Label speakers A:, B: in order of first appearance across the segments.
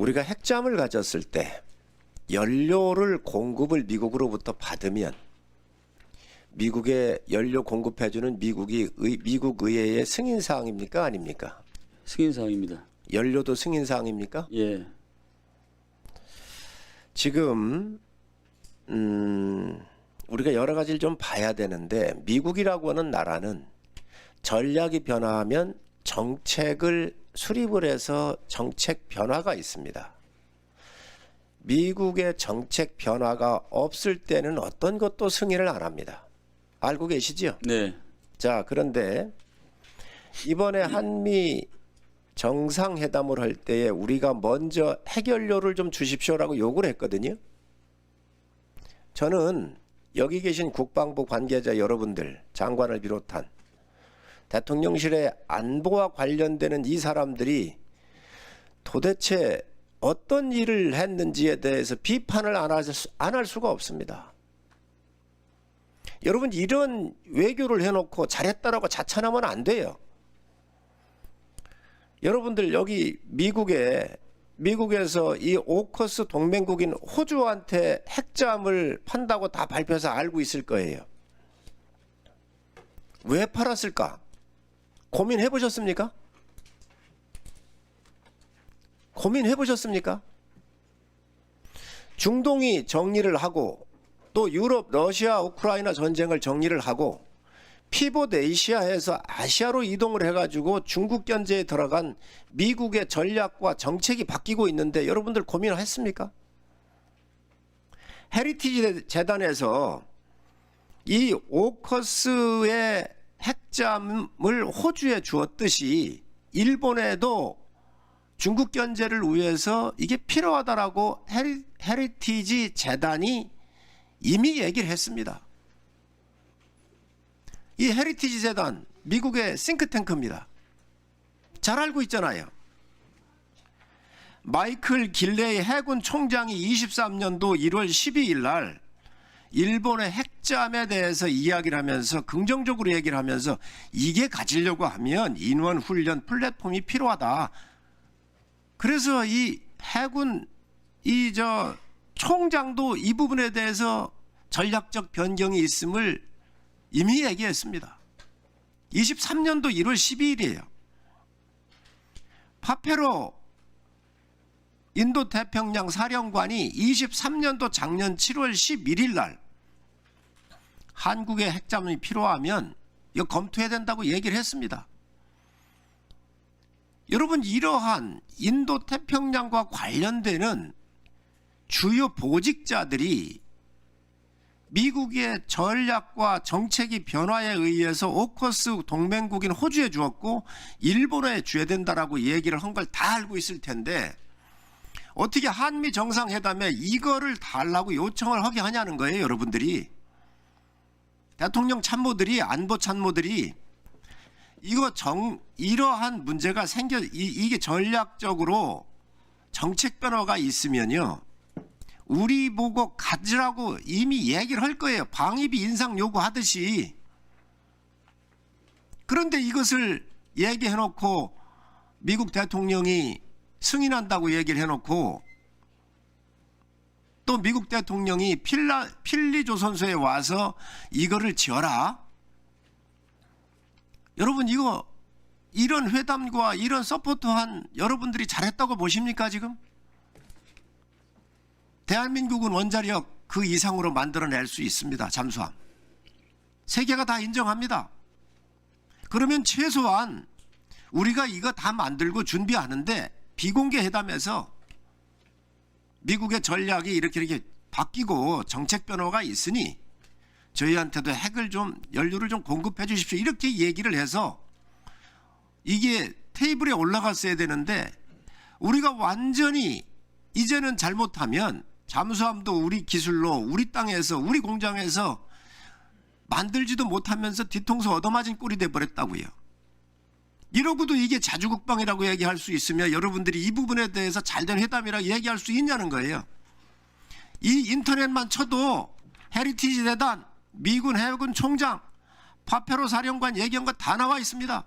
A: 우리가 핵잠을 가졌을 때 연료를 공급을 미국으로부터 받으면 미국에 연료 공급해주는 미국 의회의 승인사항입니까? 아닙니까?
B: 승인사항입니다.
A: 연료도 승인사항입니까?
B: 예.
A: 지금 우리가 여러 가지를 좀 봐야 되는데 미국이라고 하는 나라는 전략이 변화하면 정책을 수립을 해서 정책 변화가 있습니다. 미국의 정책 변화가 없을 때는 어떤 것도 승인을 안 합니다. 알고 계시죠?
B: 네.
A: 자, 그런데 이번에 한미 정상회담을 할 때에 우리가 먼저 핵연료를 좀 주십시오라고 요구를 했거든요. 저는 여기 계신 국방부 관계자 여러분들, 장관을 비롯한 대통령실의 안보와 관련되는 이 사람들이 도대체 어떤 일을 했는지에 대해서 비판을 안 할 수가 없습니다. 여러분, 이런 외교를 해놓고 잘했다라고 자찬하면 안 돼요. 여러분들 여기 미국에서 이 오커스 동맹국인 호주한테 핵잠을 판다고 다 발표해서 알고 있을 거예요. 왜 팔았을까? 고민해 보셨습니까? 고민해 보셨습니까? 중동이 정리를 하고 또 유럽, 러시아, 우크라이나 전쟁을 정리를 하고 피봇 에이시아에서 아시아로 이동을 해가지고 중국 견제에 들어간 미국의 전략과 정책이 바뀌고 있는데 여러분들 고민을 했습니까? 헤리티지 재단에서 이 오커스의 핵잠을 호주에 주었듯이 일본에도 중국 견제를 위해서 이게 필요하다라고 헤리티지 재단이 이미 얘기를 했습니다. 이 헤리티지 재단, 미국의 싱크탱크입니다. 잘 알고 있잖아요. 마이클 길레이 해군 총장이 23년도 1월 12일 날 일본의 핵잠에 대해서 이야기를 하면서 긍정적으로 얘기를 하면서 이게 가지려고 하면 인원 훈련 플랫폼이 필요하다. 그래서 이 해군 총장도 이 부분에 대해서 전략적 변경이 있음을 이미 얘기했습니다. 23년도 1월 12일이에요. 파페로 인도태평양 사령관이 23년도 작년 7월 11일 날 한국의 핵잠이 필요하면 이거 검토해야 된다고 얘기를 했습니다. 여러분, 이러한 인도태평양과 관련되는 주요 보직자들이 미국의 전략과 정책이 변화에 의해서 오커스 동맹국인 호주에 주었고 일본에 줘야 된다라고 얘기를 한 걸 다 알고 있을 텐데 어떻게 한미 정상회담에 이거를 달라고 요청을 하게 하냐는 거예요. 여러분들이 대통령 참모들이 안보 참모들이 이러한 문제가 이게 전략적으로 정책 변화가 있으면요 우리 보고 가지라고 이미 얘기를 할 거예요. 방위비 인상 요구하듯이. 그런데 이것을 얘기해놓고 미국 대통령이 승인한다고 얘기를 해놓고 또 미국 대통령이 필리조선소에 와서 이거를 지어라. 여러분, 이런 회담과 이런 서포트한 여러분들이 잘했다고 보십니까 지금? 대한민국은 원자력 그 이상으로 만들어낼 수 있습니다. 잠수함. 세계가 다 인정합니다. 그러면 최소한 우리가 이거 다 만들고 준비하는데 비공개 회담에서 미국의 전략이 이렇게 바뀌고 정책 변화가 있으니 저희한테도 연료를 좀 공급해 주십시오. 이렇게 얘기를 해서 이게 테이블에 올라갔어야 되는데 우리가 완전히 이제는 잘못하면 잠수함도 우리 기술로 우리 땅에서 우리 공장에서 만들지도 못하면서 뒤통수 얻어맞은 꼴이 돼버렸다고요. 이러고도 이게 자주국방이라고 얘기할 수 있으면 여러분들이 이 부분에 대해서 잘된 회담이라고 얘기할 수 있냐는 거예요. 이 인터넷만 쳐도 헤리티지 재단, 미군 해군 총장, 파페로 사령관 얘기한 거 다 나와 있습니다.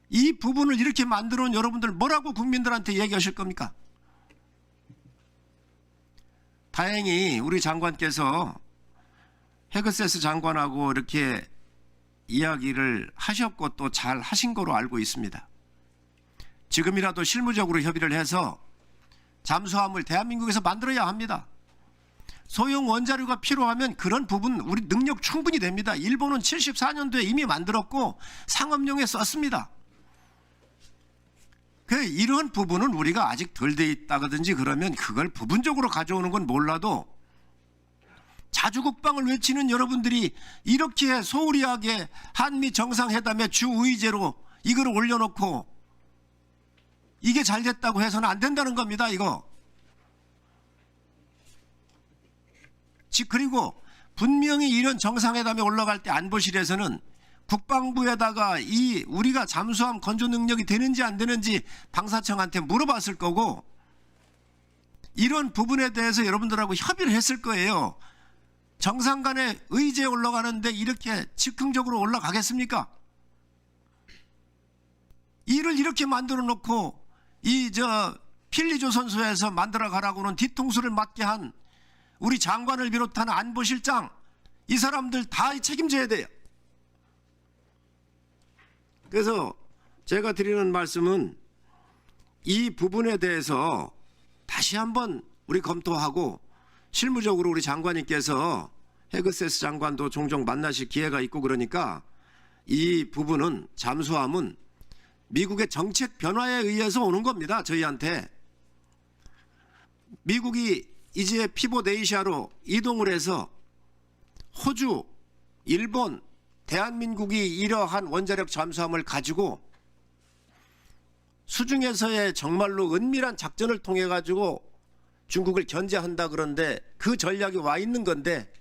A: 이 부분을 이렇게 만들어 놓은 여러분들 뭐라고 국민들한테 얘기하실 겁니까? 다행히 우리 장관께서 헤그세스 장관하고 이렇게 이야기를 하셨고 또 잘 하신 거로 알고 있습니다. 지금이라도 실무적으로 협의를 해서 잠수함을 대한민국에서 만들어야 합니다. 소형 원자료가 필요하면 그런 부분 우리 능력 충분히 됩니다. 일본은 74년도에 이미 만들었고 상업용에 썼습니다. 이런 부분은 우리가 아직 덜 돼 있다든지 그러면 그걸 부분적으로 가져오는 건 몰라도 자주 국방을 외치는 여러분들이 이렇게 소홀히하게 한미 정상회담의 주의제로 이걸 올려놓고 이게 잘 됐다고 해서는 안 된다는 겁니다. 이거. 그리고 분명히 이런 정상회담에 올라갈 때 안보실에서는 국방부에다가 이 우리가 잠수함 건조 능력이 되는지 안 되는지 방사청한테 물어봤을 거고 이런 부분에 대해서 여러분들하고 협의를 했을 거예요. 정상 간의 의제에 올라가는데 이렇게 즉흥적으로 올라가겠습니까? 일을 이렇게 만들어 놓고 필리조선소에서 만들어 가라고는 뒤통수를 맞게 한 우리 장관을 비롯한 안보실장 이 사람들 다 책임져야 돼요. 그래서 제가 드리는 말씀은 이 부분에 대해서 다시 한번 우리 검토하고 실무적으로 우리 장관님께서 헤그세스 장관도 종종 만나실 기회가 있고 그러니까 이 부분은 잠수함은 미국의 정책 변화에 의해서 오는 겁니다. 저희한테. 미국이 이제 피봇 에이시아로 이동을 해서 호주, 일본, 대한민국이 이러한 원자력 잠수함을 가지고 수중에서의 정말로 은밀한 작전을 통해 가지고 중국을 견제한다 그런데 그 전략이 와 있는 건데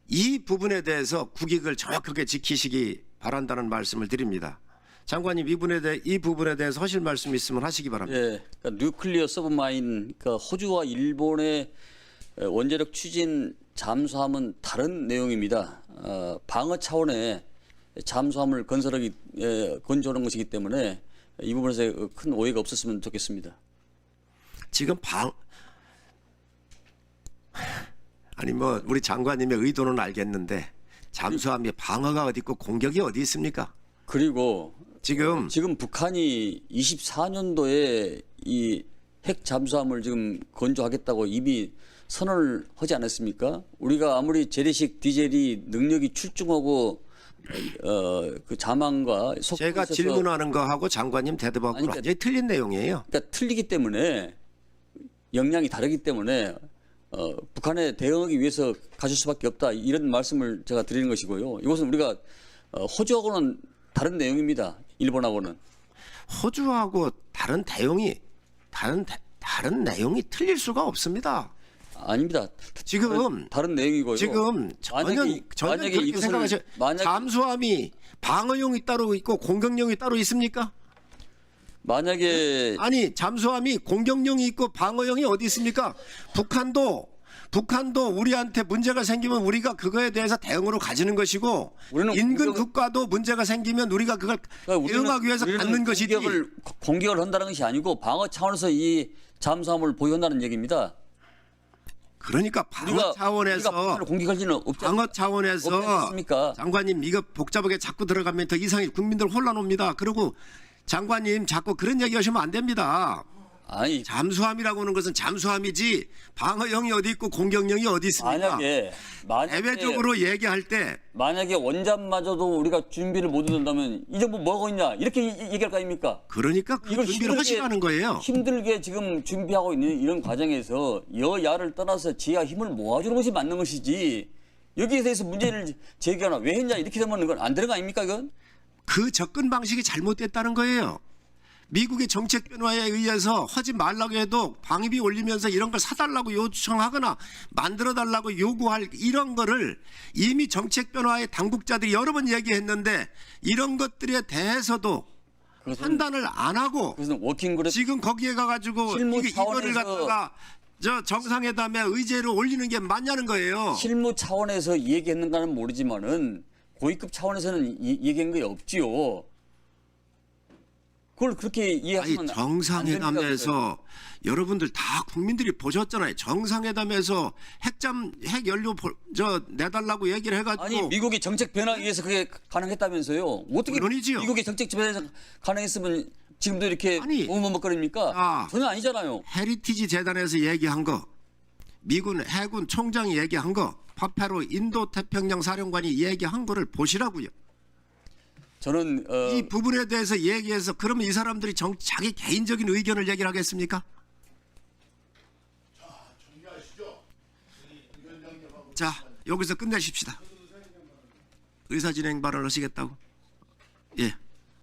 A: 이 부분에 대해서 국익을 정확하게 지키시기 바란다는 말씀을 드립니다. 장관님 이 부분에 대해서 하실 말씀 있으면 하시기 바랍니다.
B: 예, 그러니까 뉴클리어 서브마인, 그러니까 호주와 일본의 원자력 추진 잠수함은 다른 내용입니다. 방어 차원의 잠수함을 건조하는 것이기 때문에 이 부분에서 큰 오해가 없었으면 좋겠습니다.
A: 지금 우리 장관님의 의도는 알겠는데 잠수함이 방어가 어디 있고 공격이 어디 있습니까?
B: 그리고
A: 지금
B: 북한이 24년도에 이 핵 잠수함을 지금 건조하겠다고 이미 선언을 하지 않았습니까? 우리가 아무리 재래식 디젤이 능력이 출중하고 그 자망과 속도가
A: 제가
B: 있어서
A: 질문하는 거하고 장관님 대답하고
B: 그러니까
A: 완전히 틀린 내용이에요.
B: 그러니까 틀리기 때문에 역량이 다르기 때문에 북한에 대응하기 위해서 가실 수밖에 없다 이런 말씀을 제가 드리는 것이고요. 이것은 우리가 호주하고는 다른 내용입니다. 일본하고는.
A: 호주하고 다른 내용이 틀릴 수가 없습니다.
B: 아닙니다.
A: 지금
B: 다른 내용이고요.
A: 지금 전혀 그렇게 생각하셔. 잠수함이 방어용이 따로 있고 공격용이 따로 있습니까?
B: 만약에
A: 아니 잠수함이 공격용이 있고 방어용이 어디 있습니까? 북한도 우리한테 문제가 생기면 우리가 그거에 대해서 대응으로 가지는 것이고 인근 국가도 문제가 생기면 우리가 그걸 대응하기 위해서 갖는 것이지.
B: 공격을 한다는 것이 아니고 방어 차원에서 이 잠수함을 보유한다는 얘기입니다.
A: 그러니까 방어 차원에서
B: 공격할 리는
A: 방어 차원에서 장관님 이거 복잡하게 자꾸 들어가면 더 이상해 국민들 혼란 옵니다. 그리고 장관님 자꾸 그런 얘기 하시면 안 됩니다.
B: 아니
A: 잠수함이라고 하는 것은 잠수함이지 방어용이 어디 있고 공격용이 어디 있습니까?
B: 만약에
A: 대외적으로 얘기할 때
B: 만약에 원잠마저도 우리가 준비를 못 한다면 이 정부 뭐 하고 있냐 이렇게 얘기할 거 아닙니까?
A: 그러니까 그 준비를 하시라는 거예요.
B: 힘들게 지금 준비하고 있는 이런 과정에서 여야를 떠나서 지하 힘을 모아주는 것이 맞는 것이지 여기에 대해서 문제를 제기하나 왜 했냐 이렇게 되면 이건 안 되는 거 아닙니까 이건?
A: 그 접근 방식이 잘못됐다는 거예요. 미국의 정책 변화에 의해서 하지 말라고 해도 방위비 올리면서 이런 걸 사달라고 요청하거나 만들어달라고 요구할 이런 거를 이미 정책 변화의 당국자들이 여러 번 얘기했는데 이런 것들에 대해서도 판단을 안 하고 지금 거기에 가가지고 이거를 갖다가 정상회담에 의제로 올리는 게 맞냐는 거예요.
B: 실무 차원에서 얘기했는가는 모르지만은 고위급 차원에서는 얘기한 게 없지요. 그걸 그렇게
A: 아니
B: 이해하시면 안 됩니다.
A: 정상회담에서 여러분들 다 국민들이 보셨잖아요. 정상회담에서 핵 연료 내달라고 얘기를 해가지고
B: 아니 미국이 정책 변화에 의해서 그게 가능했다면서요. 어떻게
A: 물론이지요.
B: 미국이 정책 변화에서 가능했으면 지금도 이렇게
A: 아니,
B: 머뭇거립니까? 전혀 아니잖아요.
A: 헤리티지 재단에서 얘기한 거, 미군 해군 총장이 얘기한 거, 파페로 인도 태평양 사령관이 얘기한 거를 보시라고요.
B: 저는
A: 이 부분에 대해서 얘기해서 그러면 이 사람들이 자기 개인적인 의견을 얘기를 하겠습니까? 자, 여기서 끝내십시다. 의사진행 발언을 하시겠다고? 예.